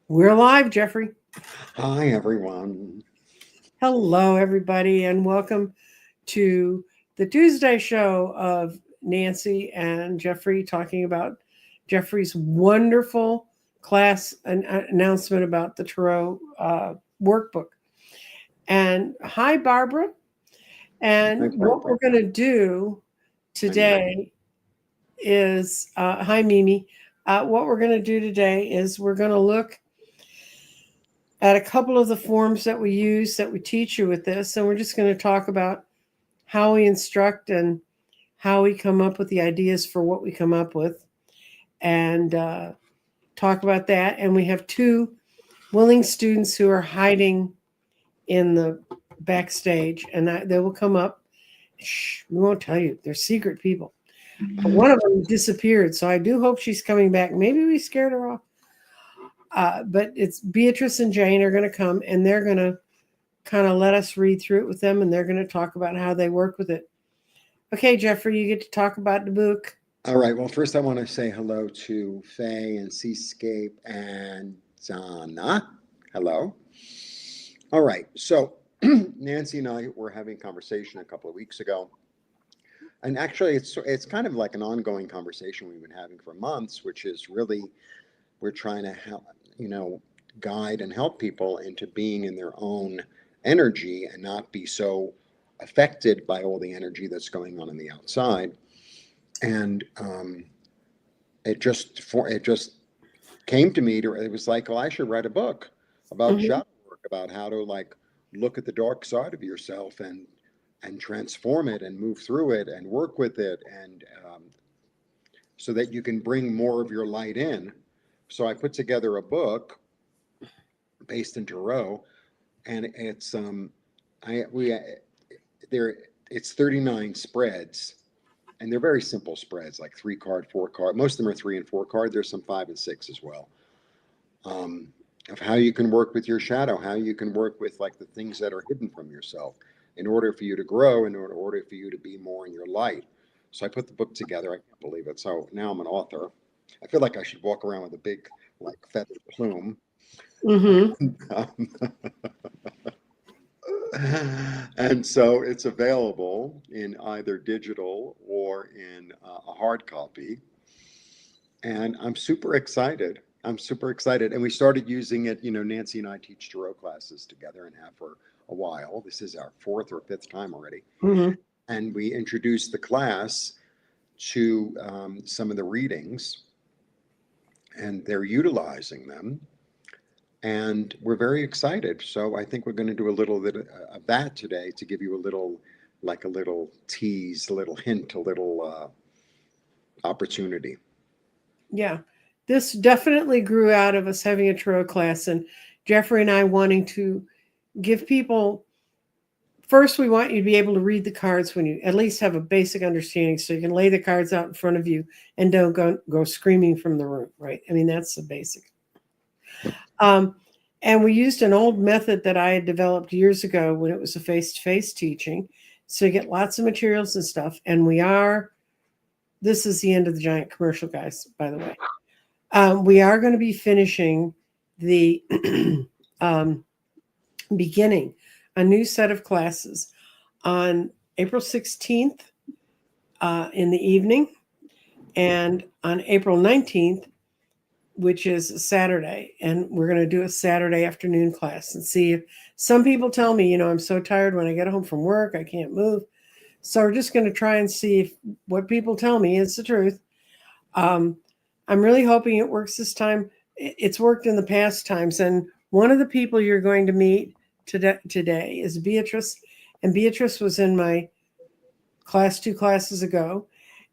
We're live, Jeffrey. Hi, everyone. Hello, everybody, and welcome to the Tuesday show of Nancy and Jeffrey talking about Jeffrey's wonderful class announcement about the Tarot workbook. And hi, Barbara. Hi, And what Barbara. we're going to do Hi, Mimi. today is hi, Mimi. What we're going to do today is we're going to look at a couple of the forms that we use that we teach you with this. And we're just going to talk about how we instruct and how we come up with the ideas for what we come up with and talk about that. And we have two willing students who are hiding in the backstage and they will come up. Shh, we won't tell you. They're secret people. One of them disappeared. So I do hope she's coming back. Maybe we scared her off. But it's Beatrice and Jane are going to come and they're going to kind of let us read through it with them and they're going to talk about how they work with it. Okay, Jeffrey, you get to talk about the book. All right. Well, first, I want to say hello to Faye and Seascape and Donna. Hello. All right. So, Nancy and I were having a conversation a couple of weeks ago. And actually, it's kind of like an ongoing conversation we've been having for months, which is really we're trying to help, guide and help people into being in their own energy and not be so affected by all the energy that's going on the outside. And it just came to me to it was like, well, I should write a book about Mm-hmm. shadow work, about how to like look at the dark side of yourself and transform it and move through it and work with it and so that you can bring more of your light in. So I put together a book based in Tarot, and it's I we there it's 39 spreads, and they're very simple spreads, like 3 card, 4 card. Most of them are 3 and 4 card. There's some 5 and 6 as well. Um, of how you can work with your shadow, how you can work with like the things that are hidden from yourself, in order for you to grow, in order for you to be more in your light. So I put the book together. I can't believe it. So now I'm an author. I feel like I should walk around with a big like feather plume. Mm-hmm. Um, and so it's available in either digital or in a hard copy. And I'm super excited. I'm super excited. And we started using it. Nancy and I teach tarot classes together and have for a while. This is our fourth or fifth time already. Mm-hmm. And we introduced the class to some of the readings, and they're utilizing them. And we're very excited. So I think we're going to do a little bit of that today to give you a little, like a little tease, a little hint, a little opportunity. Yeah. This definitely grew out of us having a tarot class and Jeffrey and I wanting to give people first we want you to be able to read the cards when you at least have a basic understanding so you can lay the cards out in front of you and don't go screaming from the room, right? I mean that's the basic. Um, and we used an old method that I had developed years ago when it was a face-to-face teaching. So you get lots of materials and stuff. And this is the end of the giant commercial, guys, by the way. We are going to be finishing the um, beginning, a new set of classes on April 16th in the evening and on April 19th, which is Saturday. And we're going to do a Saturday afternoon class and see if some people tell me, I'm so tired when I get home from work, I can't move. So we're just going to try and see if what people tell me is the truth. Um, I'm really hoping it works this time. It's worked in the past times. And one of the people you're going to meet today is Beatrice. And Beatrice was in my class 2 classes ago.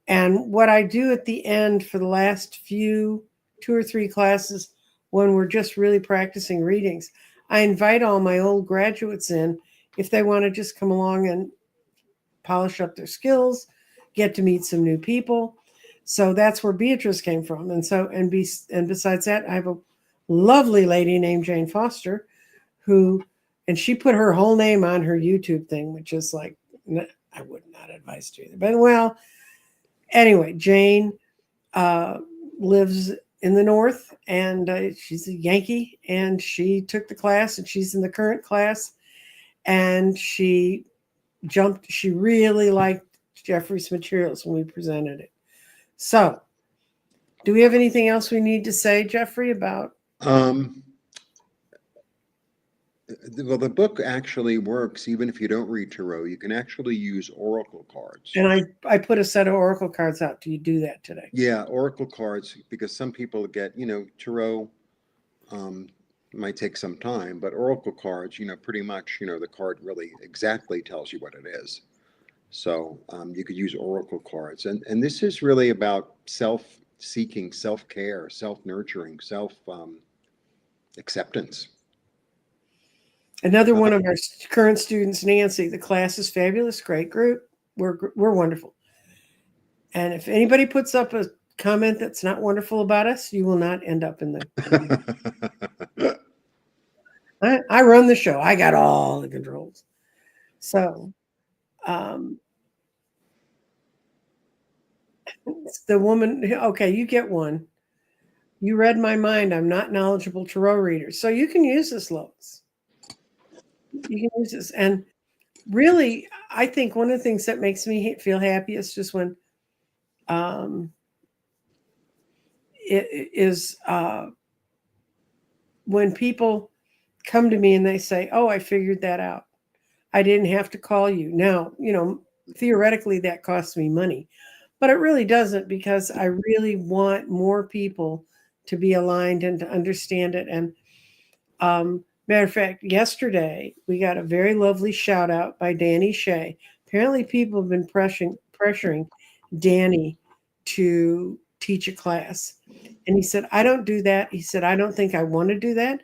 And what I do at the end for the last 2 or 3 classes, when we're just really practicing readings, I invite all my old graduates in if they want to just come along and polish up their skills, get to meet some new people. So that's where Beatrice came from. And besides that, I have a lovely lady named Jane Foster who, and she put her whole name on her YouTube thing, which is like, I would not advise to either. But well, anyway, Jane uh, lives in the north, and she's a Yankee, and she took the class, and she's in the current class, and she jumped. She really liked Jeffrey's materials when we presented it. So, do we have anything else we need to say, Jeffrey, about? Um, well, the book actually works even if you don't read tarot. You can actually use oracle cards. And I put a set of oracle cards out. Do you do that today? Yeah, oracle cards, because some people get, tarot might take some time, but oracle cards, pretty much, the card really exactly tells you what it is. So you could use oracle cards. And this is really about self-seeking, self-care, self-nurturing, self-acceptance. Another one of our current students, Nancy. The class is fabulous, great group. We're wonderful. And if anybody puts up a comment that's not wonderful about us, you will not end up in the. I run the show. I got all the controls. So, the woman. Okay, you get one. You read my mind. I'm not knowledgeable tarot reader, so you can use this, Lois. You can use this, and really, I think one of the things that makes me feel happy is just when it is when people come to me and they say, "Oh, I figured that out. I didn't have to call you." Now, theoretically that costs me money, but it really doesn't, because I really want more people to be aligned and to understand it. And matter of fact, yesterday we got a very lovely shout out by Danny Shea. Apparently people have been pressuring Danny to teach a class. And he said, I don't do that. He said, I don't think I want to do that.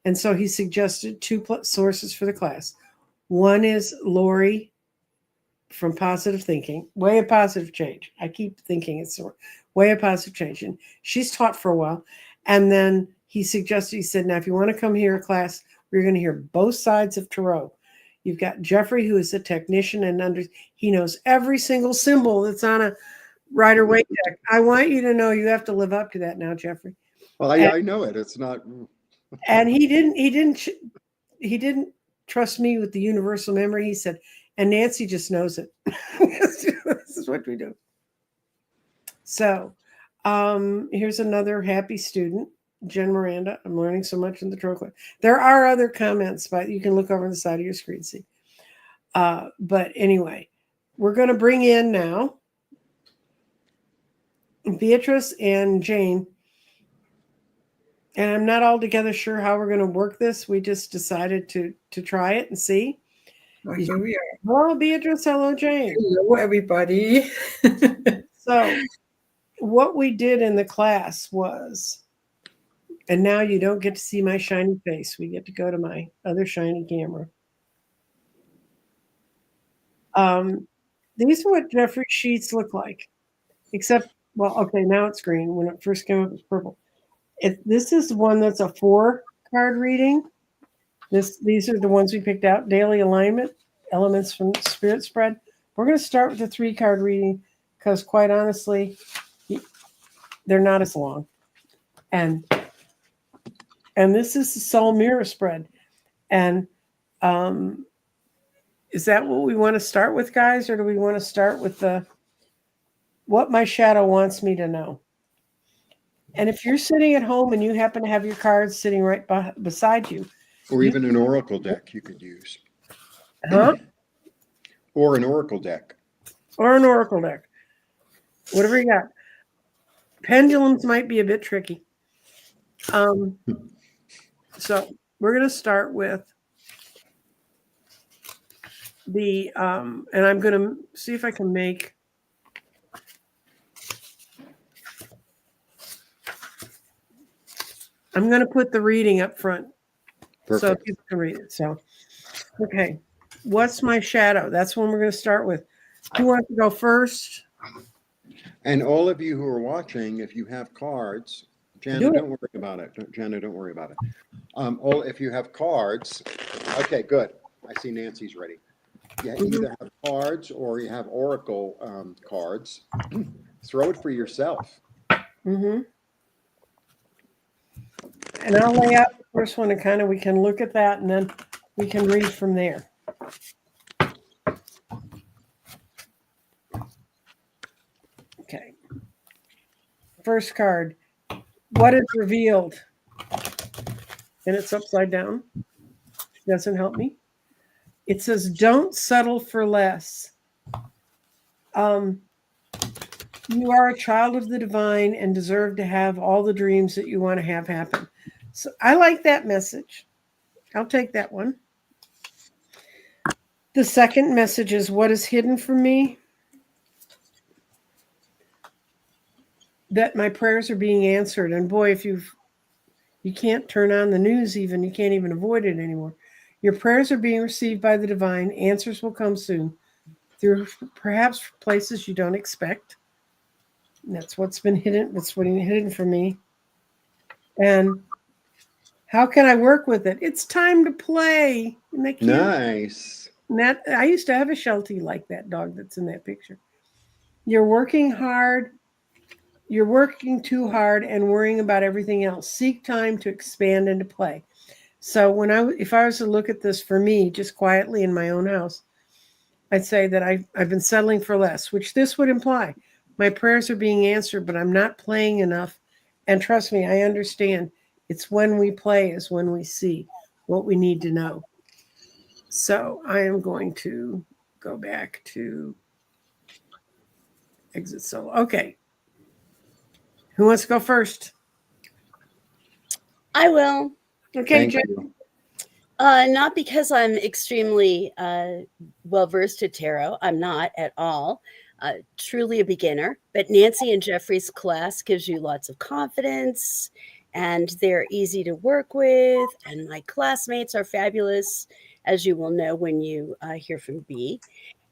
And so he suggested two sources for the class. One is Lori from Positive Thinking, Way of Positive Change. I keep thinking it's Way of Positive Change. And she's taught for a while. And then he said, now, if you want to come hear a class, we're going to hear both sides of tarot. You've got Jeffrey, who is a technician, and he knows every single symbol that's on a Rider-Waite deck. I want you to know you have to live up to that now, Jeffrey. Well, I know it. It's not. And he didn't trust me with the universal memory. He said, and Nancy just knows it. This is what we do. So here's another happy student, Jen Miranda. I'm learning so much in the tarot class. There are other comments, but you can look over the side of your screen, see. But anyway, we're going to bring in now Beatrice and Jane. And I'm not altogether sure how we're going to work this. We just decided to try it and see. Oh, here we are. Hello, Beatrice. Hello, Jane. Hello, everybody. So what we did in the class was, and now you don't get to see my shiny face. We get to go to my other shiny camera. These are what Jeffrey's sheets look like, except, well, okay, now it's green. When it first came up, it was purple. This is one that's a 4-card reading. These are the ones we picked out. Daily alignment, elements from spirit spread. We're going to start with the 3-card reading because, quite honestly, they're not as long. And this is the soul mirror spread. And is that what we want to start with, guys, or do we want to start with what my shadow wants me to know? And if you're sitting at home and you happen to have your cards sitting right beside you. Or even an oracle deck you could use. Huh? Or an oracle deck. Or an oracle deck. Whatever you got. Pendulums might be a bit tricky. So we're going to start with the, and I'm going to see if I can make, I'm going to put the reading up front. Perfect. So people can read it. So, okay. What's my shadow? That's one we're going to start with. Who wants to go first? And all of you who are watching, if you have cards, Jana, don't worry about it. Don't worry about it. If you have cards, okay, good. I see Nancy's ready. You either have cards or you have oracle cards. Throw it for yourself. Mm-hmm. And I'll lay out the first one and kind of we can look at that and then we can read from there. Okay. First card. What is revealed? And it's upside down. Doesn't help me. It says, don't settle for less. You are a child of the divine and deserve to have all the dreams that you want to have happen. So I like that message. I'll take that one. The second message is, what is hidden from me? That my prayers are being answered. And boy, if you can't turn on the news even, you can't even avoid it anymore. Your prayers are being received by the divine. Answers will come soon through perhaps places you don't expect. And that's what's been hidden. That's been hidden from me. And how can I work with it? It's time to play. Isn't that cute? Nice. And that I used to have a Sheltie like that dog that's in that picture. You're working hard. You're working too hard and worrying about everything else. Seek time to expand and to play. So if I was to look at this for me, just quietly in my own house, I'd say that I've been settling for less, which this would imply. My prayers are being answered, but I'm not playing enough. And trust me, I understand. It's when we play is when we see what we need to know. So I am going to go back to exit solo. Okay. Who wants to go first? I will. Okay, Thank Jen. you. Not because I'm extremely well versed at tarot. I'm not at all. Truly a beginner. But Nancy and Jeffrey's class gives you lots of confidence, and they're easy to work with. And my classmates are fabulous, as you will know when you hear from B.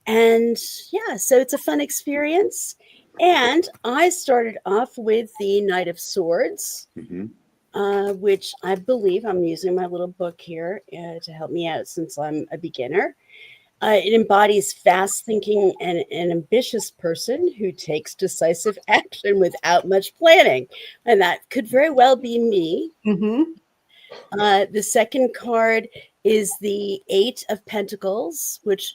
And yeah, so it's a fun experience. And I started off with the Knight of Swords. Mhm. Which I believe I'm using my little book here to help me out since I'm a beginner. It embodies fast thinking and an ambitious person who takes decisive action without much planning. And that could very well be me. The second card is the Eight of Pentacles, which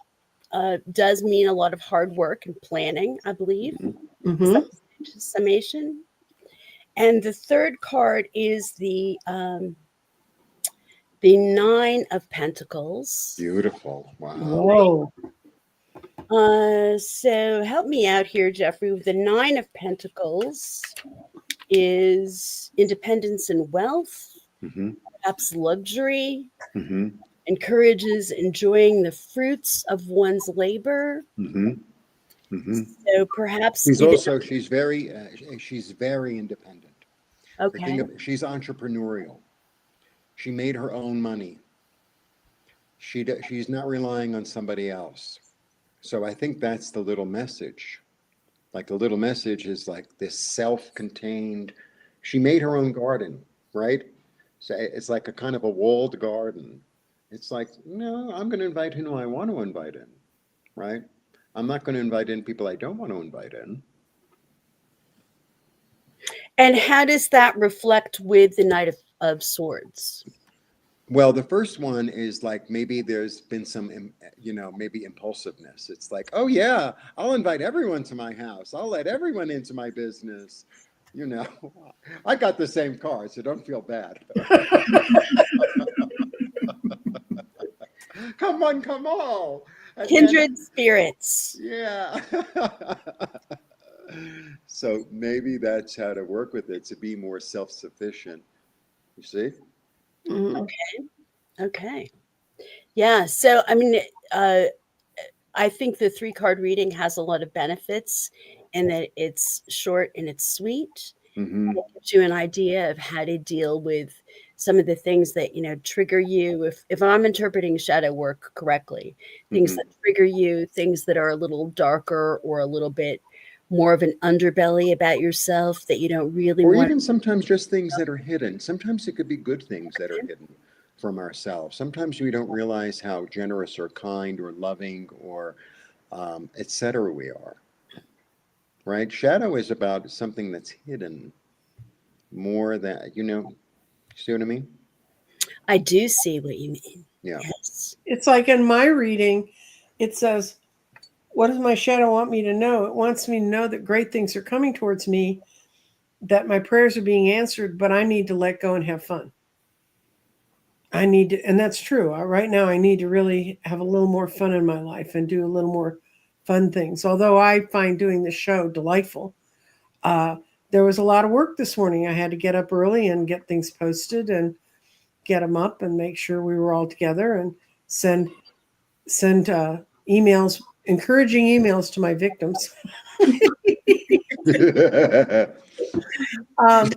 does mean a lot of hard work and planning, I believe. Is that the summation? And the third card is the Nine of Pentacles. Beautiful. Wow. Whoa. So help me out here, Jeffrey. The Nine of Pentacles is independence and wealth, Mhm. perhaps luxury, Mhm. encourages enjoying the fruits of one's labor. Mhm. Mhm. So perhaps She's very independent. okay. She's entrepreneurial. She made her own money. She's not relying on somebody else. So I think that's the little message. Like the little message is like this self-contained. She made her own garden, right? So it's like a kind of a walled garden. It's like, no, I'm going to invite in who I want to invite in, right? I'm not going to invite in people I don't want to invite in. And how does that reflect with the Knight of Swords? Well, the first one is like maybe there's been some, maybe impulsiveness. It's like, oh yeah, I'll invite everyone to my house. I'll let everyone into my business. You know, I got the same car, so don't feel bad. Come on, come on. Kindred spirits. Yeah. So maybe that's how to work with it, to be more self-sufficient. You see? Okay. Yeah. So, I mean, I think the 3-card reading has a lot of benefits in that it's short and it's sweet. Mm-hmm. It gives you an idea of how to deal with some of the things that, trigger you. If I'm interpreting shadow work correctly, things that trigger you, things that are a little darker or a little bit more of an underbelly about yourself that you don't really Or want. even sometimes just things that are hidden. Sometimes it could be good things that are hidden from ourselves. Sometimes we don't realize how generous or kind or loving or etc. we are. Right? Shadow is about something that's hidden more than, See what I mean? I do see what you mean. Yeah. Yes. It's like in my reading, it says, what does my shadow want me to know? It wants me to know that great things are coming towards me, that my prayers are being answered, but I need to let go and have fun. I need to, and that's true. Right now, I need to really have a little more fun in my life and do a little more fun things. Although I find doing this show delightful. Uh, there was a lot of work this morning. I had to get up early and get things posted and get them up and make sure we were all together and send emails, encouraging emails to my victims. Um,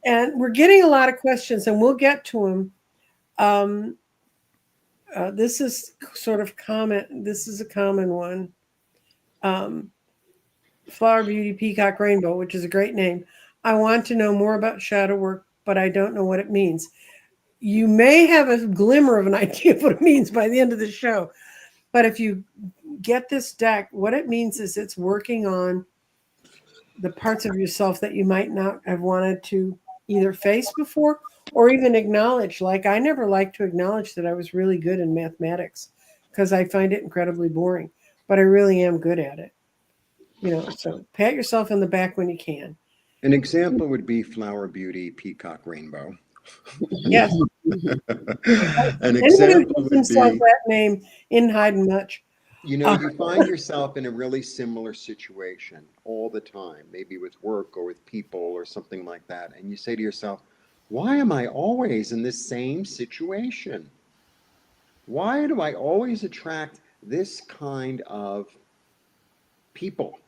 and we're getting a lot of questions, and we'll get to them. This is sort of common. This is a common one. Flower Beauty Peacock Rainbow, which is a great name. I want to know more about shadow work, but I don't know what it means. You may have a glimmer of an idea of what it means by the end of the show. But if you get this deck, what it means is it's working on the parts of yourself that you might not have wanted to either face before or even acknowledge. Like I never liked to acknowledge that I was really good in mathematics because I find it incredibly boring, but I really am good at it. So pat yourself on the back when you can. An example would be Flower Beauty Peacock Rainbow. Yes. An Anyone who example gives would themselves be, that name isn't hiding much. you find yourself in a really similar situation all the time, maybe with work or with people or something like that. And you say to yourself, why am I always in this same situation? Why do I always attract this kind of people?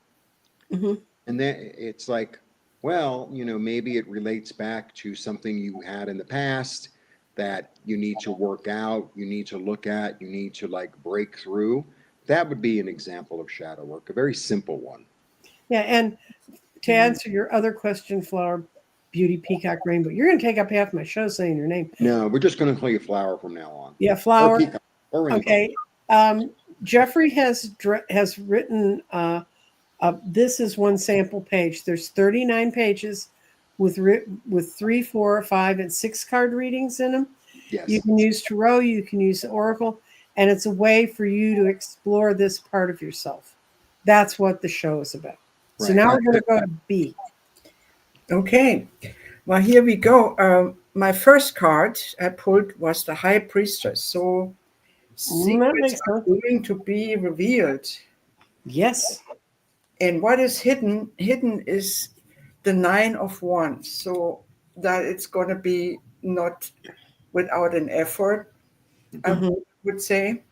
Mhm. And then it's like, well, maybe it relates back to something you had in the past that you need to work out, you need to look at, you need to like break through. That would be an example of shadow work, a very simple one. Yeah, and to answer your other question, Flower Beauty Peacock Rainbow, you're going to take up half my show saying your name. No, we're just going to call you Flower from now on. Yeah, Or Flower. Peacock, or Rainbow. Okay. Jeffrey has written. This is one sample page. There's 39 pages with 3, 4, 5, and 6 card readings in them. Yes. You can use tarot. You can use Oracle, and it's a way for you to explore this part of yourself. That's what the show is about. So Right. now we're going to go to B. Okay, well, here we go. My first card I pulled was the High Priestess. So That makes secrets are sense. going to be revealed. Yes. And what is hidden is the 9 of Wands. So that it's going to be not without an effort, I would say.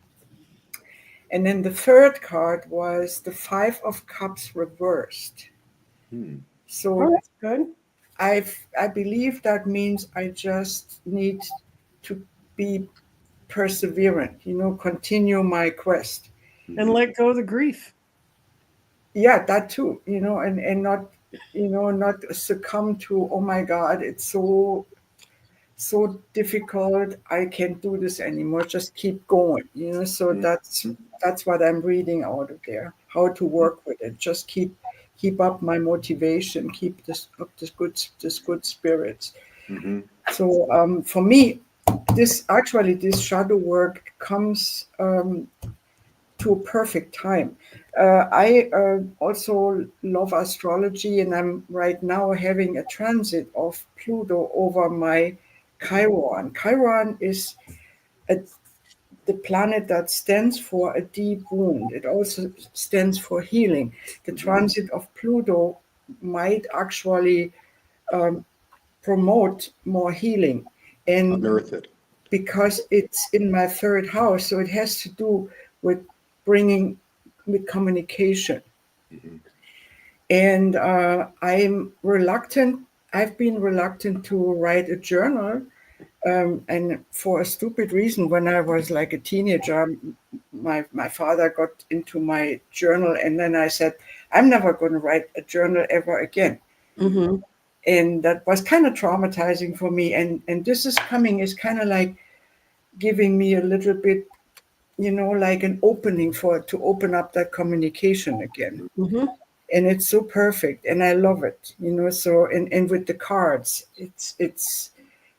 And then the third card was the 5 of Cups reversed. So Oh, that's good. I believe that means I just need to be perseverant, continue my quest. And let go of the grief. Yeah, that too, and not, not succumb to, oh my God, it's so difficult. I can't do this anymore. Just keep going, So that's what I'm reading out of there. How to work with it. Just keep up my motivation. Keep this good spirits. So for me, this shadow work comes to a perfect time. I also love astrology, and I'm right now having a transit of Pluto over my Chiron. Chiron is the planet that stands for a deep wound. It also stands for healing. The transit of Pluto might actually promote more healing. And Unearth it. because it's in my third house, so it has to do with bringing with communication. And I'm reluctant. I've been reluctant to write a journal, and for a stupid reason. When I was like a teenager, my father got into my journal, and then I said, I'm never going to write a journal ever again. And that was kind of traumatizing for me. And this is kind of like giving me a little bit, like an opening to open up that communication again. And it's so perfect, and I love it, So and with the cards, it's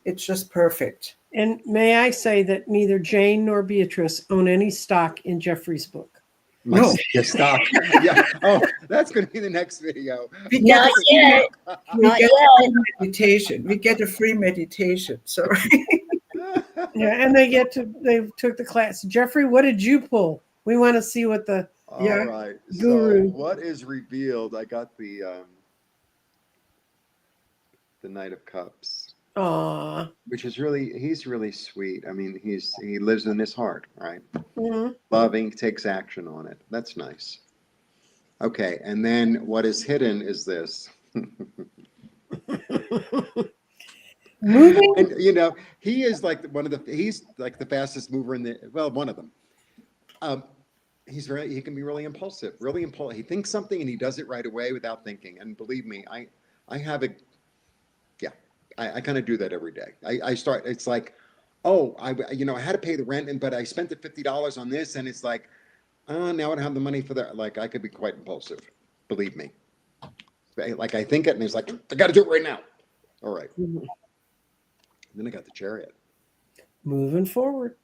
It's just perfect. And may I say that neither Jane nor Beatrice own any stock in Jeffrey's book. No. Your stock. Yeah. Oh, that's going to be the next video. We Not yet. we Not get yet. a free meditation. We get a free meditation. So Yeah, and they took the class. Jeffrey, what did you pull? We want to see what the All Yeah. right. Guru. So what is revealed? I got the Knight of Cups, aw. which is he's really sweet. I mean, he lives in his heart, right? Mhm. Loving, takes action on it. That's nice. Okay, and then what is hidden is this. Moving. And you know, he's like the fastest mover one of them. He can be really impulsive, He thinks something and he does it right away without thinking. And believe me, I have I kind of do that every day. I start, it's like, oh, I had to pay the rent, but I spent the $50 on this, and it's like, oh, now I don't have the money for that. Like, I could be quite impulsive, believe me. Like, I think it, and it's like, I got to do it right now. All right. Mhm. Then I got the Chariot. Moving forward.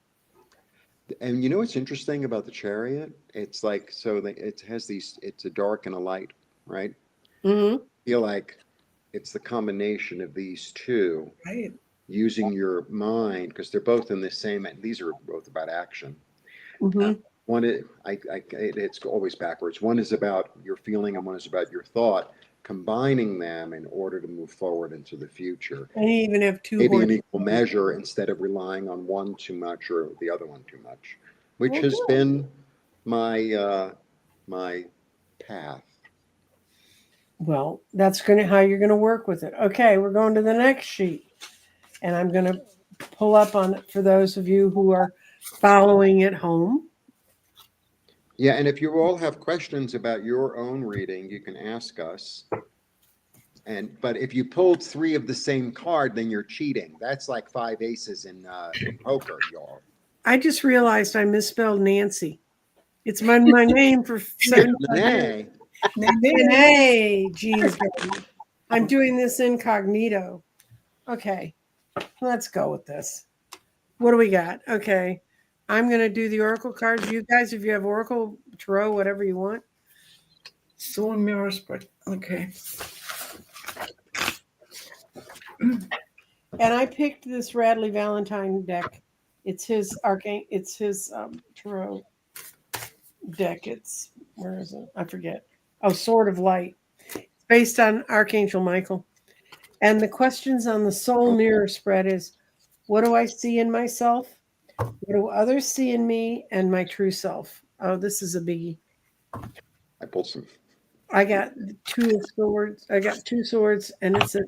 And you know what's interesting about the Chariot? It's like, it has it's a dark and a light, right? Hmm. I feel like it's the combination of these two, right. using your mind, because they're both in the same, and these are both about action. Hmm. One is, it's always backwards. One is about your feeling and one is about your thought, combining them in order to move forward into the future. And you even have two Maybe in horses. equal measure instead of relying on one too much or the other one too much, which Well, has good. been my path. Well, that's how you're gonna work with it. Okay, we're going to the next sheet. And I'm gonna pull up on it for those of you who are following at home. Yeah, and if you all have questions about your own reading, you can ask us. But if you pulled 3 of the same card, then you're cheating. That's like 5 aces in poker, y'all. I just realized I misspelled Nancy. It's my name for 75 years. Nay, Jean's baby. I'm doing this incognito. Okay, let's go with this. What do we got? Okay, I'm going to do the Oracle cards. You guys, if you have Oracle, Tarot, whatever you want. Soul mirrors, but okay. And I picked this Radley Valentine deck. It's his Tarot deck. Where is it? I forget. Oh, Sword of Light. It's based on Archangel Michael. And the questions on the soul mirror spread is, what do I see in myself? What do others see in me and my true self? Oh, this is a biggie. I pulled some. I got 2 swords. I got 2 swords, and it says,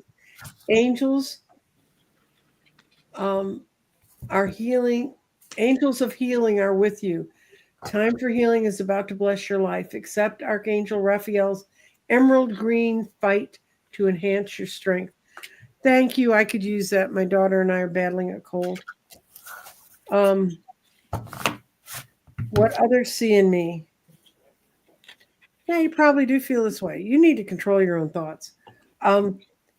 angels are healing. Angels of healing are with you. Time for healing is about to bless your life. Accept Archangel Raphael's emerald green fight to enhance your strength. Thank you. I could use that. My daughter and I are battling a cold. What others see in me. Yeah, you probably do feel this way. You need to control your own thoughts.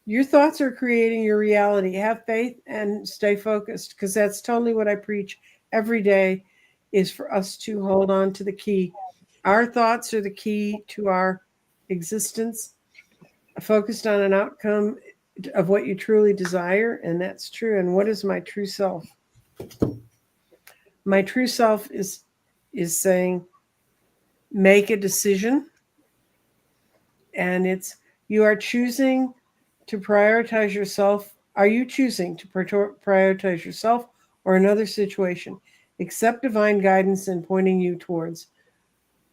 Your thoughts are creating your reality. Have faith and stay focused, because that's totally what I preach every day, is for us to hold on to the key. Our thoughts are the key to our existence. Focused on an outcome of what you truly desire, and that's true. And what is my true self? My true self is saying, make a decision. And you are choosing to prioritize yourself. Are you choosing to prioritize yourself or another situation? Accept divine guidance and pointing you towards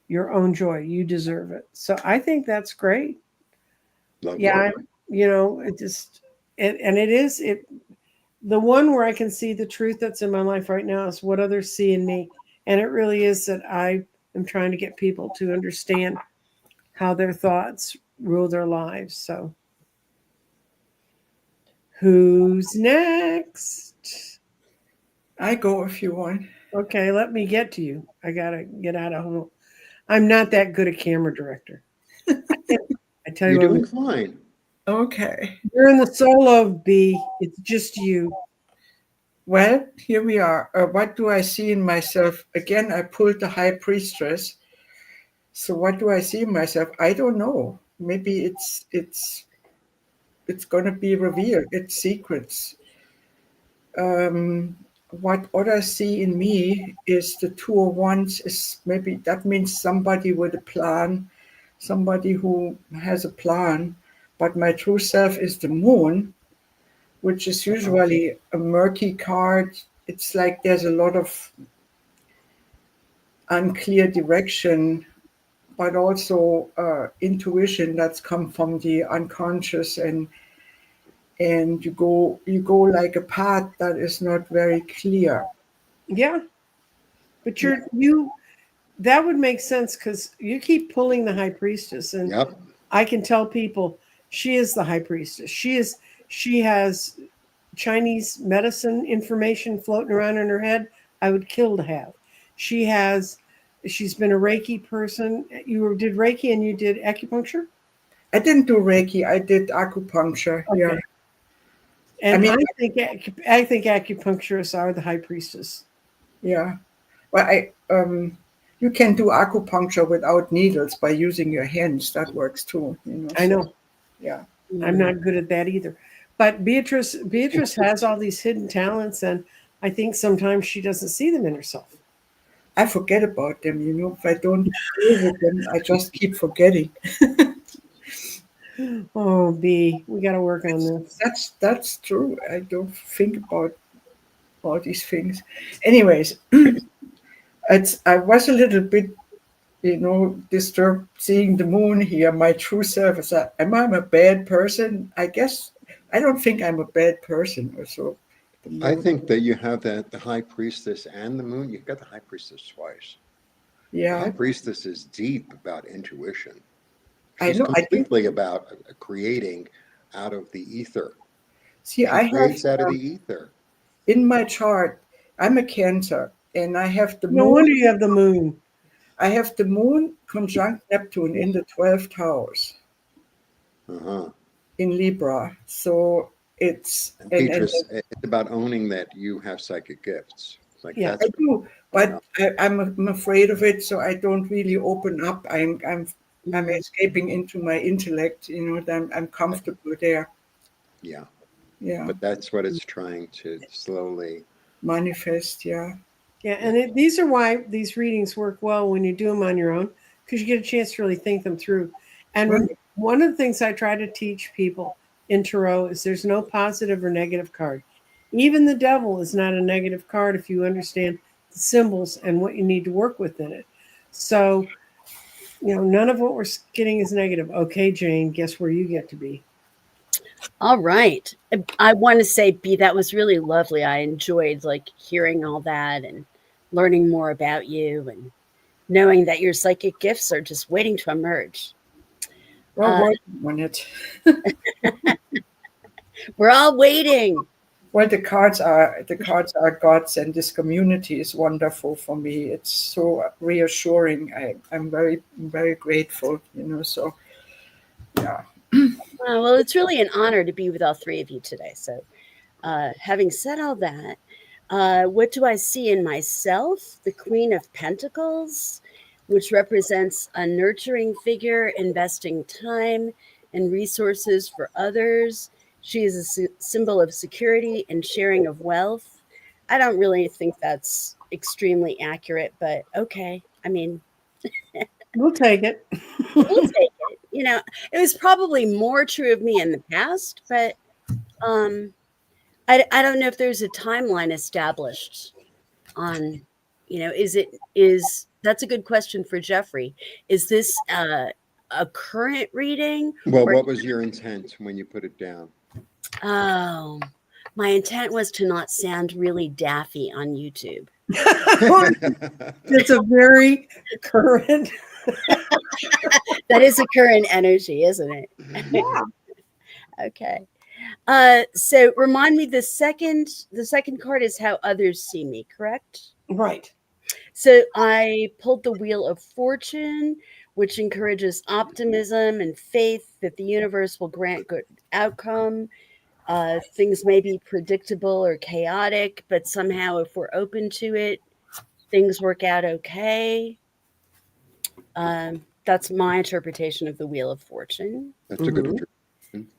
your own joy. You deserve it. So I think that's great. Love Yeah, that. The one where I can see the truth that's in my life right now is what others see in me. And it really is that I am trying to get people to understand how their thoughts rule their lives. So who's next? I go if you want. Okay, let me get to you. I got to get out of home. I'm not that good a camera director. I tell You're you doing what, fine. Okay. you're in the solo, B. It's just you. Well, here we are. What do I see in myself? Again, I pulled the High Priestess. So what do I see in myself? I don't know. Maybe it's going to be revealed. It's secrets. What others see in me is the two of wands. Is maybe that means somebody with a plan, somebody who has a plan. But my true self is the moon, which is usually a murky card. It's like there's a lot of unclear direction, but also intuition that's come from the unconscious, and you go like a path that is not very clear. Yeah, but you that would make sense because you keep pulling the high priestess, and Yep. I can tell people she is the high priestess. She has Chinese medicine information floating around in her head. I would kill to have. She has. She's been a Reiki person. You did Reiki and you did acupuncture. I didn't do Reiki. I did acupuncture. Yeah. Okay. I And mean, I think acupuncturists are the high priestess. yeah. Well, you can do acupuncture without needles by using your hands. That works too. I So, know. yeah. I'm not good at that either. But Beatrice has all these hidden talents, and I think sometimes she doesn't see them in herself. I forget about them. If I don't deal with them, I just keep forgetting. Oh, B, we got to work on this. That's true. I don't think about all these things. Anyways, I was a little bit, disturbed seeing the moon here. My true self is that, am I a bad person? I guess I don't think I'm a bad person or so. The I moon. think that you have the high priestess and the moon. You've got the high priestess twice. The high Yeah, priestess is deep about intuition. I She's know. I think. completely about creating out of the ether. See, She I have creates out of the ether. in my chart. I'm a Cancer, and I have the No moon. wonder you have the moon. I have the moon conjunct Neptune in the 12th house Uh-huh. in Libra. So it's And and Beatrice, it's about owning that you have psychic gifts. Like Yeah. I that's do, what, but I'm afraid of it, so I don't really open up. I'm Mhm. escaping into my intellect. I'm comfortable there. yeah. Yeah, But that's what it's trying to slowly. manifest. Yeah, Yeah, Yeah. and these are why these readings work well when you do them on your own, because you get a chance to really think them through. And right. one of the things I try to teach people in tarot is there's no positive or negative card. Even the devil is not a negative card if you understand the symbols and what you need to work with in it. So, none of what we're getting is negative. Okay, Jane, guess where you get to be? All right. I want to say, B, that was really lovely. I enjoyed hearing all that and learning more about you and knowing that your psychic gifts are just waiting to emerge. Well, working on it. We're all waiting. Well, the cards are gods, and this community is wonderful for me. It's so reassuring. I'm very grateful. So yeah. Well, it's really an honor to be with all three of you today. So, having said all that, what do I see in myself? The Queen of Pentacles, which represents a nurturing figure, investing time and resources for others. She is a symbol of security and sharing of wealth. I don't really think that's extremely accurate, but okay. I mean, We'll take it. we'll take it. It was probably more true of me in the past, but um, I don't know if there's a timeline established on, is that's a good question for Jeffrey. Is this a current reading Well, or what was your intent when you put it down? oh, my intent was to not sound really daffy on YouTube. It's a very current. That is a current energy, isn't it? Yeah. Okay. So remind me, the second card is how others see me, correct? Right. So I pulled the Wheel of Fortune, which encourages optimism and faith that the universe will grant good outcome. Things may be predictable or chaotic, but somehow if we're open to it, things work out okay. That's my interpretation of the Wheel of Fortune. That's a good Mhm. interpretation.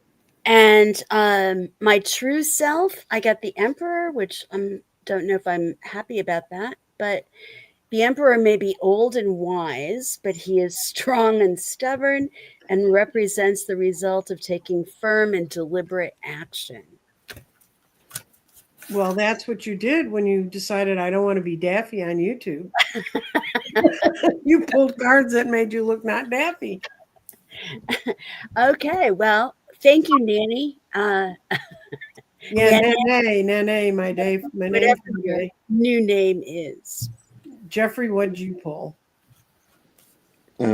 And my true self, I got the Emperor, which I don't know if I'm happy about that, but the Emperor may be old and wise, but he is strong and stubborn and represents the result of taking firm and deliberate action. Well, that's what you did when you decided I don't want to be daffy on YouTube. You pulled cards that made you look not daffy. Okay, well, thank you, Nanny. Yeah, Nene, Nene, my day, my name whatever for the your day. new name is. Jeffrey, what did you pull? What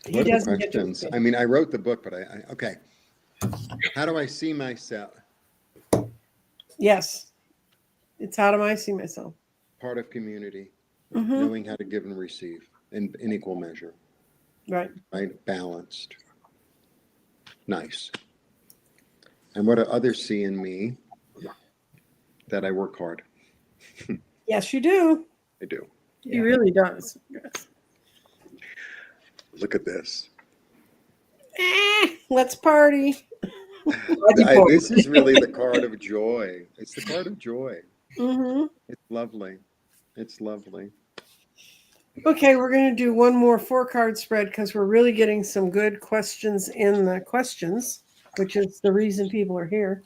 He are the doesn't get to questions? pick. I mean, I wrote the book, but okay. How do I see myself? Yes, it's how do I see myself? Part of community, Mm-hmm. knowing how to give and receive in equal measure, Right. right? Balanced. Nice. And what do others see in me? That I work hard. Yes, you do. I do. He really does. Yes. Look at this. Let's party. This is really the card of joy. It's the card of joy. Mm-hmm. It's lovely. It's lovely. Okay, we're going to do one more 4-card spread because we're really getting some good questions in the questions, which is the reason people are here.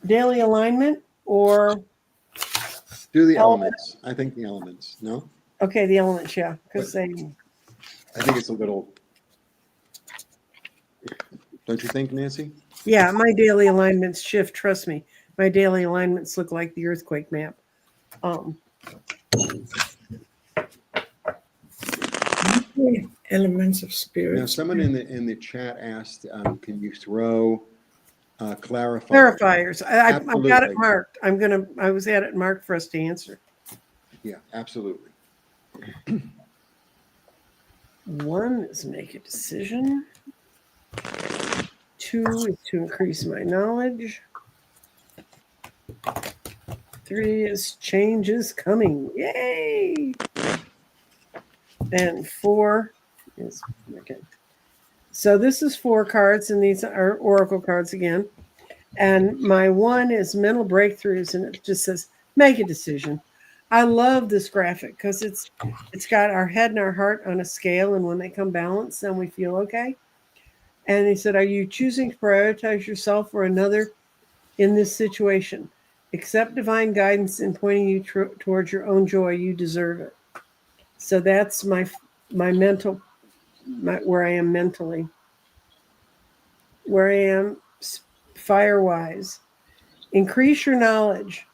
Daily alignment or Do the elements. I think the elements. No? okay, the elements, yeah, because they. I think it's a little. Don't you think, Nancy? Yeah, my daily alignments shift. Trust me, my daily alignments look like the earthquake map. Elements of spirit. Now, someone in the chat asked, "Can you throw clarifiers?" Clarifiers. I've got it Absolutely. marked. I was at it marked for us to answer. Yeah, absolutely. 1 is make a decision. 2 is to increase my knowledge. 3 is change is coming. Yay! And 4 is okay. So this is 4 cards, and these are oracle cards again. And my 1 is mental breakthroughs, and it just says make a decision. I love this graphic because it's got our head and our heart on a scale, and when they come balanced, then we feel okay. And he said, are you choosing to prioritize yourself or another in this situation? Accept divine guidance in pointing you towards your own joy. You deserve it. So that's my mental, where I am mentally, where I am fire-wise. Increase your knowledge.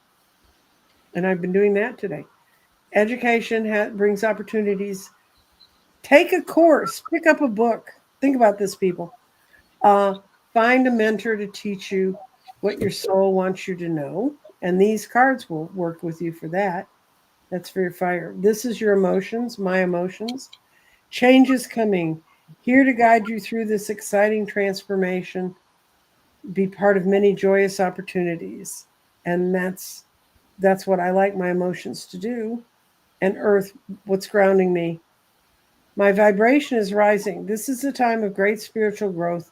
And I've been doing that today. Education brings opportunities. Take a course. Pick up a book. Think about this, people. Find a mentor to teach you what your soul wants you to know. And these cards will work with you for that. That's for your fire. This is your emotions, my emotions. Change is coming. Here to guide you through this exciting transformation. Be part of many joyous opportunities. And that's what I like my emotions to do. And earth, what's grounding me. My vibration is rising. This is a time of great spiritual growth,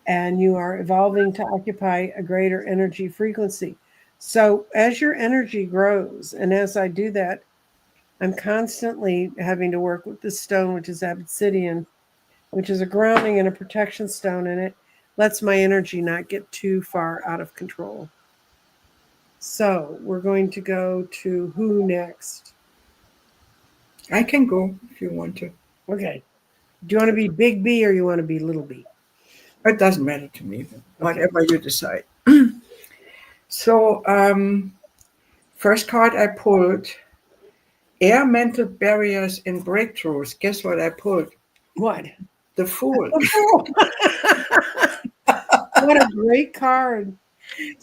and you are evolving to occupy a greater energy frequency. So as your energy grows, and as I do that, I'm constantly having to work with this stone, which is obsidian, which is a grounding and a protection stone, and it lets my energy not get too far out of control. So we're going to go to who next? I can go if you want to. Okay. Do you want to be big B or you want to be little b? It doesn't matter to me, whatever you decide. So, first card I pulled, air mental barriers and breakthroughs. Guess what I pulled? What? The Fool. What a great card.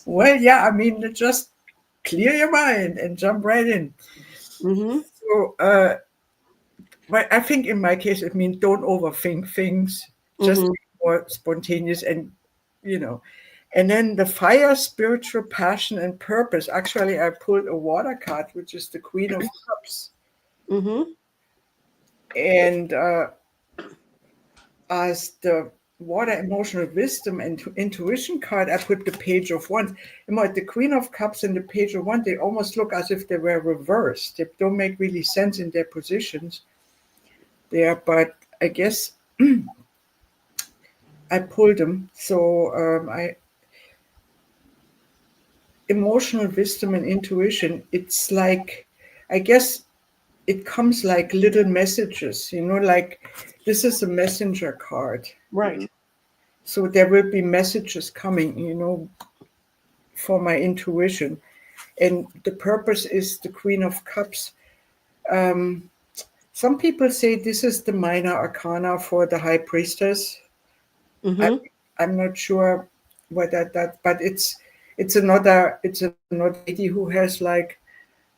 Well, yeah, I mean, just clear your mind and jump right in. Mm-hmm. So, but I think in my case, it means don't overthink things. Just more spontaneous and, and then the fire, spiritual passion and purpose. Actually, I pulled a water card, which is the Queen of Cups. Mm-hmm. And as the water, emotional wisdom and intuition card, I put the Page of Wands. The Queen of Cups and the Page of Wands, they almost look as if they were reversed. They don't make really sense in their positions there, but I guess I pulled them. So emotional wisdom and intuition, it's like, I guess it comes like little messages, like this is a messenger card. Right. So there will be messages coming, for my intuition. And the purpose is the Queen of Cups. Some people say this is the minor arcana for the High Priestess. Mm-hmm. I'm not sure whether that, but it's another lady who has like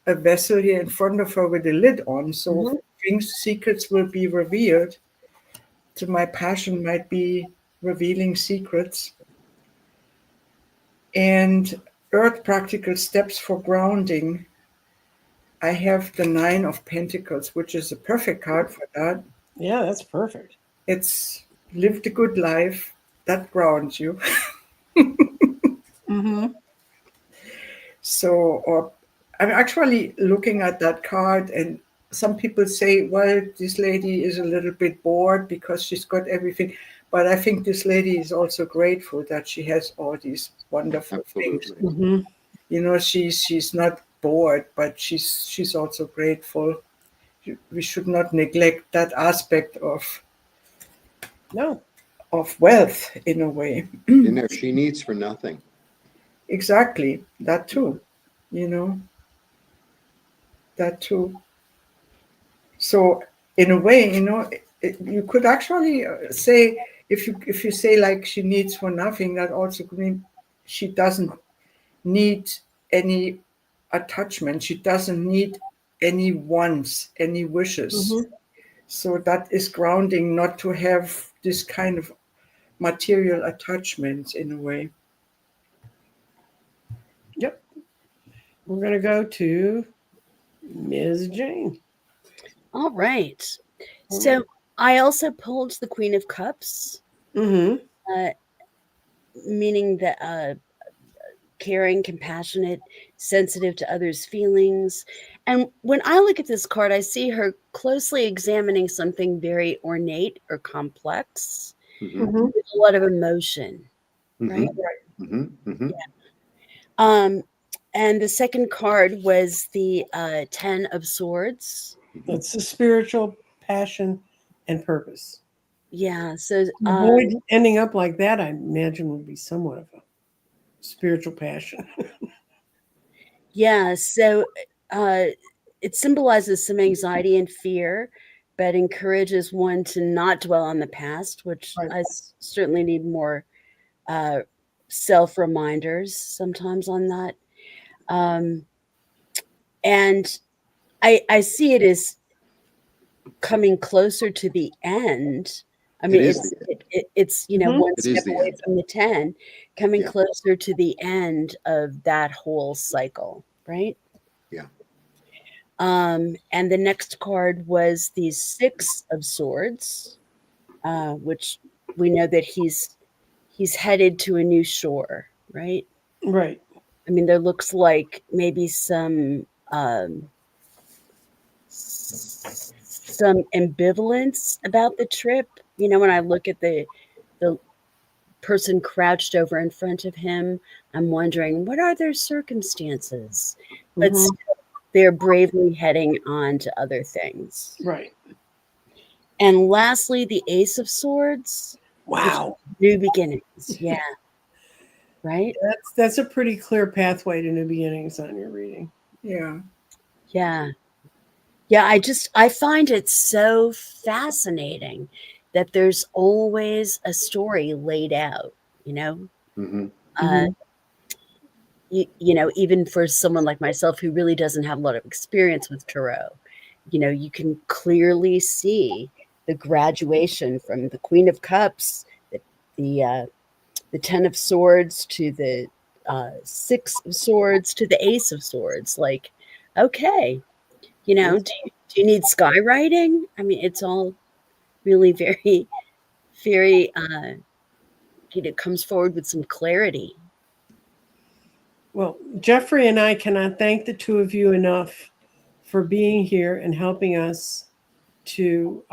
a vessel here in front of her with a lid on. So Mhm. things, secrets will be revealed. So my passion might be revealing secrets. And earth practical steps for grounding. I have the Nine of Pentacles, which is a perfect card for that. Yeah, that's perfect. It's live the good life that grounds you. Mm-hmm. So, or I'm actually looking at that card, and some people say, well, this lady is a little bit bored because she's got everything. But I think this lady is also grateful that she has all these wonderful things. Absolutely. Mm-hmm. She's not bored, but she's also grateful. We should not neglect that aspect No. of wealth in a way. She needs for nothing. Exactly, that too. You know, that too. So in a way, you could actually say, if you say like she needs for nothing, that also could mean she doesn't need any attachment. She doesn't need any wants, any wishes. Mm-hmm. So that is grounding, not to have this kind of material attachments in a way. Yep. We're gonna go to Ms. Jane. All right. So I also pulled the Queen of Cups, Mm-hmm. meaning that caring, compassionate, sensitive to others' feelings. And when I look at this card, I see her closely examining something very ornate or complex Mm-hmm. Mm-hmm. with a lot of emotion, Mm-hmm. right? Mm-hmm. Mm-hmm. And the second card was the Ten of Swords. That's the spiritual passion and purpose. Yeah. So To avoid ending up like that, I imagine, would be somewhat of a spiritual passion. yeah. So it symbolizes some anxiety and fear, but encourages one to not dwell on the past, which Right. I certainly need more self reminders sometimes on that. And I see it as coming closer to the end. I mean, is it's the it's Mhm. one It is step the away end. from the 10, coming Yeah. closer to the end of that whole cycle, right? Yeah. And the next card was the Six of Swords, which we know that he's headed to a new shore, right? Right. I mean, there looks like maybe some ambivalence about the trip. When I look at the person crouched over in front of him, I'm wondering what are their circumstances, but Mhm. still, they're bravely heading on to other things. Right. And lastly, the Ace of Swords, which is Wow. new beginnings. Yeah, right. That's a pretty clear pathway to new beginnings on your reading. Yeah. Yeah. I find it so fascinating that there's always a story laid out, Mm-hmm. uh, even for someone like myself who really doesn't have a lot of experience with tarot, you can clearly see the graduation from the Queen of Cups that the 10 of Swords to the 6 of Swords to the Ace of Swords. Like, okay, you know, do you need skywriting? I mean, it's all really very, very, it comes forward with some clarity. Well, Jeffrey and I cannot thank the two of you enough for being here and helping us to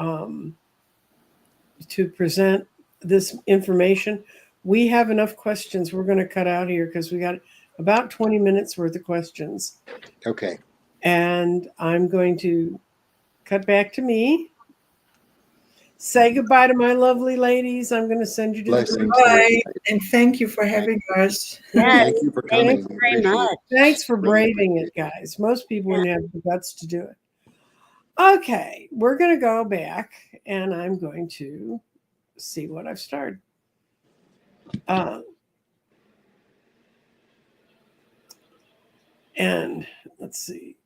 present this information. We have enough questions we're going to cut out here because we got about 20 minutes worth of questions. Okay. And I'm going to cut back to me. Say goodbye to my lovely ladies. I'm going to send you to Blessings. Bye, and thank you for having us. Yes, Thank you for coming. thanks We very appreciate much. it. Thanks for Really braving it, guys. Most people wouldn't have the guts to do it. Okay, we're going to go back and I'm going to see what I've started. And let's see.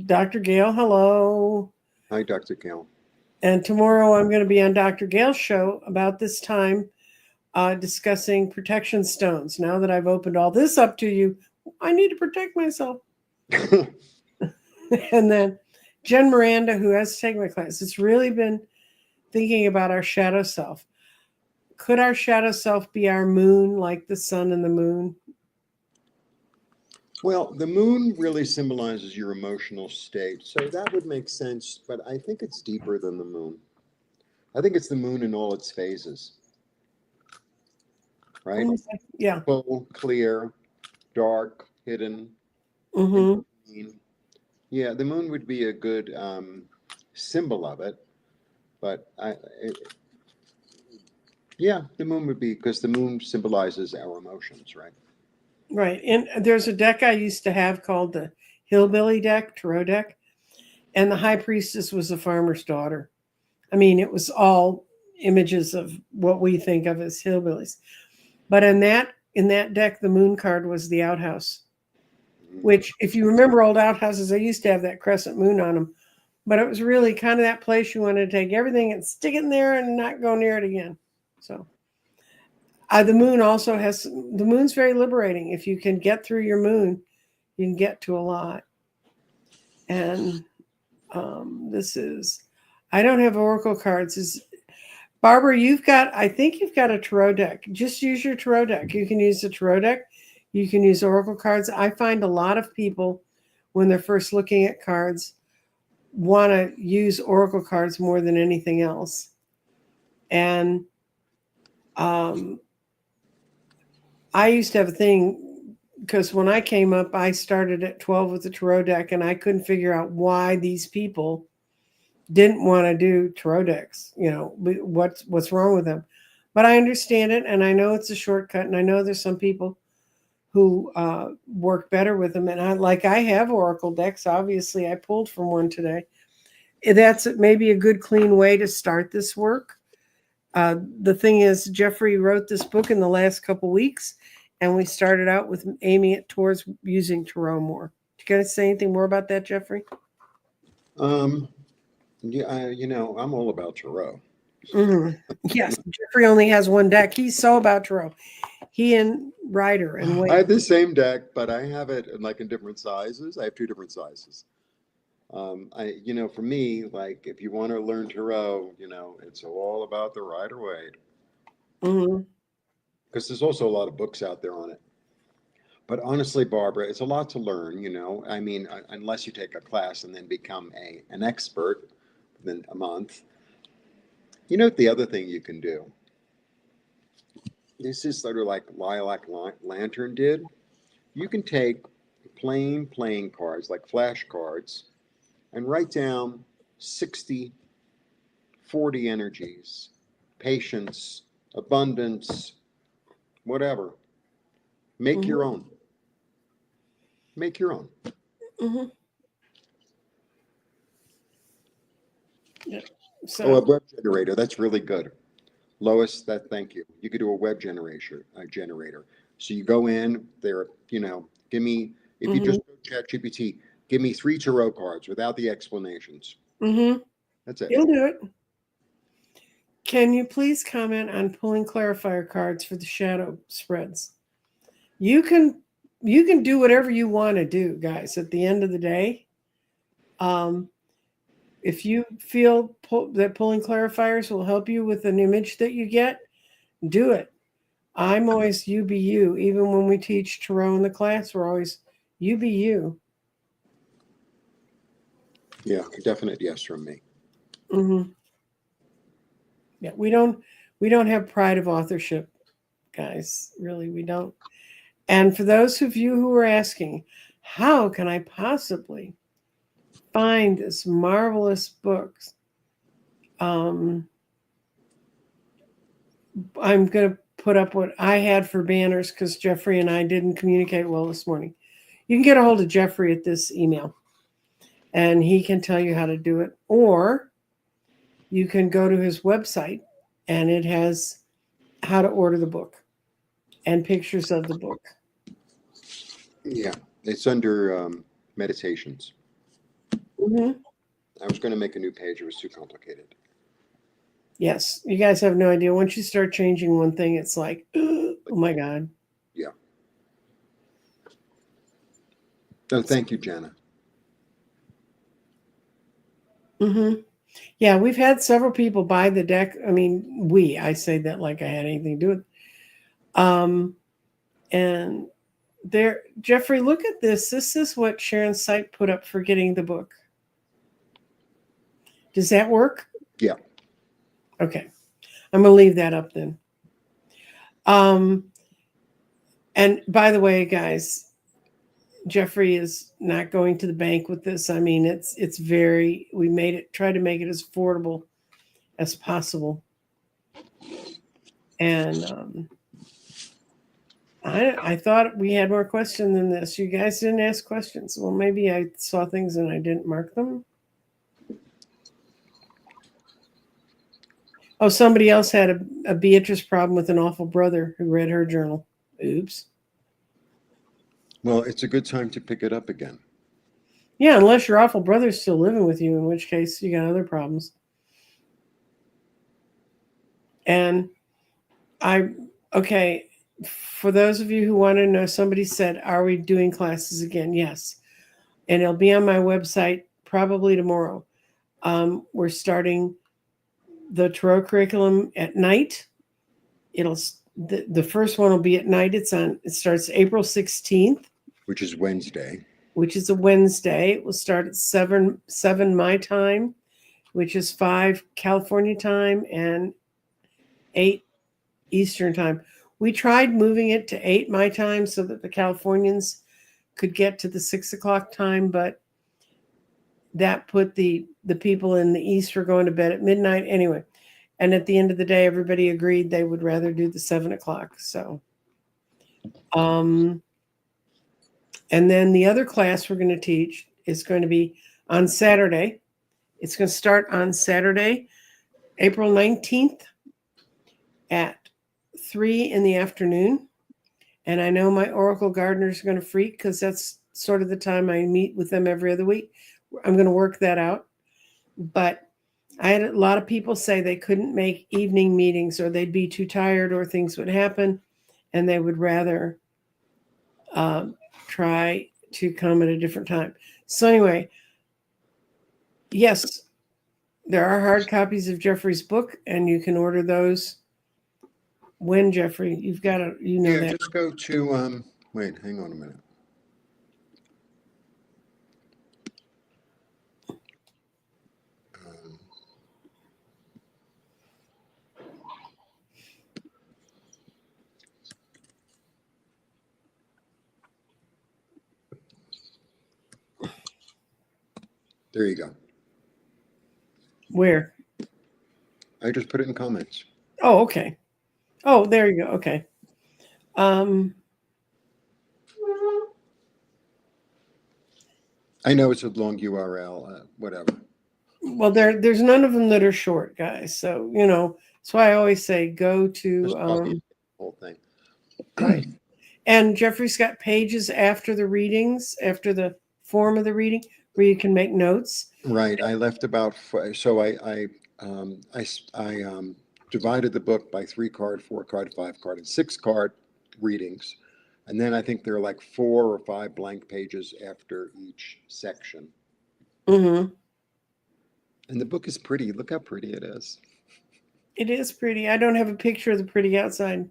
Dr. Gail, hello. Hi, Dr. Gail. And tomorrow I'm going to be on Dr. Gail's show about this time discussing protection stones. Now that I've opened all this up to you, I need to protect myself. And then Jen Miranda, who has taken my class, has really been thinking about our shadow self. Could our shadow self be our moon, like the sun and the moon? Well, the moon really symbolizes your emotional state. So that would make sense, but I think it's deeper than the moon. I think it's the moon in all its phases. Right? Yeah. Full, clear, dark, hidden. Mm-hmm. Yeah, the moon would be a good symbol of it. But yeah, the moon would be, because the moon symbolizes our emotions, right? Right. And there's a deck I used to have called the Hillbilly deck, Tarot deck. And the High Priestess was a farmer's daughter. I mean, it was all images of what we think of as hillbillies. But in that deck, the moon card was the outhouse, which, if you remember old outhouses, they used to have that crescent moon on them. But it was really kind of that place you wanted to take everything and stick it in there and not go near it again. So the moon also has, the moon's very liberating. If you can get through your moon, you can get to a lot. And this is, I don't have oracle cards. Barbara, I think you've got a tarot deck. Just use your tarot deck. You can use the tarot deck. You can use oracle cards. I find a lot of people, when they're first looking at cards, want to use oracle cards more than anything else. And I used to have a thing, because when I came up, I started at 12 with the tarot deck, and I couldn't figure out why these people didn't want to do tarot decks. You know, what's wrong with them? But I understand it, and I know it's a shortcut, and I know there's some people who work better with them. And I have oracle decks. Obviously, I pulled from one today. That's maybe a good, clean way to start this work. The thing is, Jeffrey wrote this book in the last couple weeks, and we started out with aiming it towards using tarot more. Do you guys say anything more about that, Jeffrey? Yeah, I'm all about tarot. Mm-hmm. Yes, Jeffrey only has one deck. He's so about tarot. He and Ryder and Wade. I have the same deck, but I have it in different sizes. I have 2 different sizes. For me, if you want to learn tarot, it's all about the Rider-Waite. Mm-hmm. Because there's also a lot of books out there on it. But honestly, Barbara, it's a lot to learn, I mean, unless you take a class and then become an expert within a month. The other thing you can do? This is sort of like Lilac Lantern did. You can take plain playing cards, like flashcards, and write down 60, 40 energies, patience, abundance, whatever. Make your own. Make your own. Mm-hmm. Yeah. So, a web generator. That's really good. Lois, thank you. You could do a web generator. So you go in there, give me, if you just go ChatGPT, give me 3 tarot cards without the explanations. mm-hmm. That's it. He'll do it. Can you please comment on pulling clarifier cards for the shadow spreads? You can do whatever you want to do, guys. At the end of the day, if you feel that pulling clarifiers will help you with an image that you get, do it. I'm always you be you. Even when we teach tarot in the class, we're always you be you. Yeah, definite yes from me. Mm-hmm. Yeah, we don't have pride of authorship, guys. Really, we don't. And for those of you who are asking, how can I possibly find this marvelous book? I'm going to put up what I had for banners because Jeffrey and I didn't communicate well this morning. You can get a hold of Jeffrey at this email, and he can tell you how to do it. Or you can go to his website, and it has how to order the book and pictures of the book. Yeah, it's under meditations. Mm-hmm. I was going to make a new page. It was too complicated. Yes, you guys have no idea. Once you start changing one thing, it's like, oh my God. Yeah. No, thank you, Jana. Mm-hmm. Yeah, we've had several people buy the deck. I mean, I say that like I had anything to do with it. And there, Jeffrey, look at this. This is what Sharon Sipe put up for getting the book. Does that work? Yeah. Okay. I'm going to leave that up then. And by the way, guys, Jeffrey is not going to the bank with this. I mean, it's very, we tried to make it as affordable as possible. And I thought we had more questions than this. You guys didn't ask questions. Well, maybe I saw things and I didn't mark them. Oh, somebody else had a Beatrice problem with an awful brother who read her journal. Oops. Well, it's a good time to pick it up again. Yeah, unless your awful brother's still living with you, in which case you got other problems. And okay, for those of you who want to know, somebody said, are we doing classes again? Yes. And it'll be on my website probably tomorrow. We're starting the tarot curriculum at night. The first one will be at night. It starts April 16th. Which is Wednesday. Which is a Wednesday. It will start at 7 my time, which is 5 California time and 8 Eastern time. We tried moving it to 8 my time so that the Californians could get to the 6 o'clock time, but that put the people in the East were going to bed at midnight anyway. And at the end of the day, everybody agreed they would rather do the 7 o'clock. So, and then the other class we're going to teach is going to be on Saturday. It's going to start on Saturday, April 19th at 3 in the afternoon. And I know my Oracle gardeners are going to freak because that's sort of the time I meet with them every other week. I'm going to work that out. But I had a lot of people say they couldn't make evening meetings or they'd be too tired or things would happen and they would rather try to come at a different time. So anyway, yes, there are hard copies of Jeffrey's book and you can order those when, Jeffrey. You've got to, that. Just go to, wait, hang on a minute. There you go. Where? I just put it in comments. Oh, okay. Oh, there you go. Okay. I know it's a long URL, whatever. Well, there's none of them that are short, guys. So, that's why I always say go to the whole thing. Right. And Jeffrey's got pages after the readings, after the form of the reading, where you can make notes. Right. I left about, so I divided the book by 3-card, 4-card, 5-card, and 6-card readings. And then I think there are like 4 or 5 blank pages after each section. Mm-hmm. And the book is pretty. Look how pretty it is. It is pretty. I don't have a picture of the pretty outside,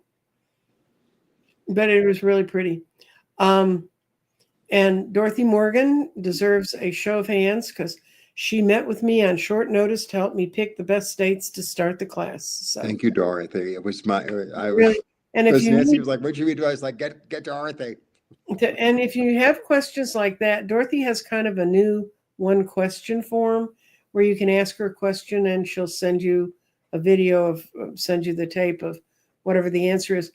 but it was really pretty. And Dorothy Morgan deserves a show of hands because she met with me on short notice to help me pick the best dates to start the class. So Thank you, Dorothy. It was my. I was. really, and if Because you Nancy need was like, "What should we do?" I was like, "Get Dorothy." and if you have questions like that, Dorothy has kind of a new one question form where you can ask her a question and she'll send you a video of send you the tape of whatever the answer is.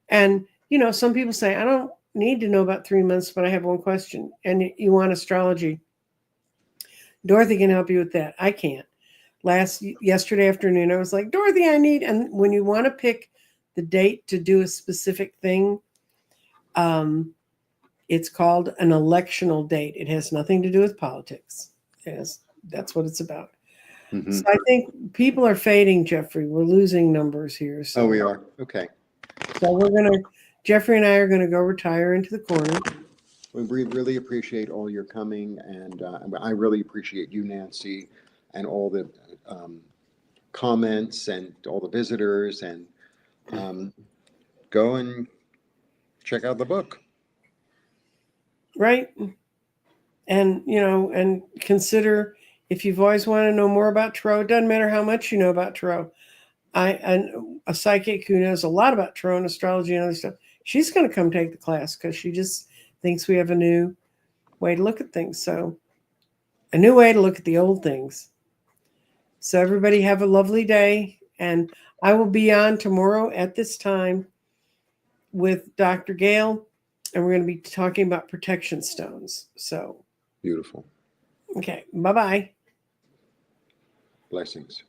And some people say, I don't need to know about 3 months, but I have one question, and you want astrology. Dorothy can help you with that. I can't. Yesterday afternoon, I was like, Dorothy, and when you want to pick the date to do a specific thing, it's called an electional date. It has nothing to do with politics. That's what it's about. Mm-hmm. So I think people are fading, Jeffrey. We're losing numbers here. So. Oh, we are. Okay. So Jeffrey and I are going to go retire into the corner. We really appreciate all your coming, and I really appreciate you, Nancy, and all the comments and all the visitors, and go and check out the book. Right. And, and consider if you've always wanted to know more about tarot, it doesn't matter how much you know about tarot. A psychic who knows a lot about tarot and astrology and other stuff, she's going to come take the class because she just thinks we have a new way to look at things. So a new way to look at the old things. So everybody have a lovely day. And I will be on tomorrow at this time with Dr. Gale, and we're going to be talking about protection stones. So Beautiful. okay. Bye-bye. Blessings.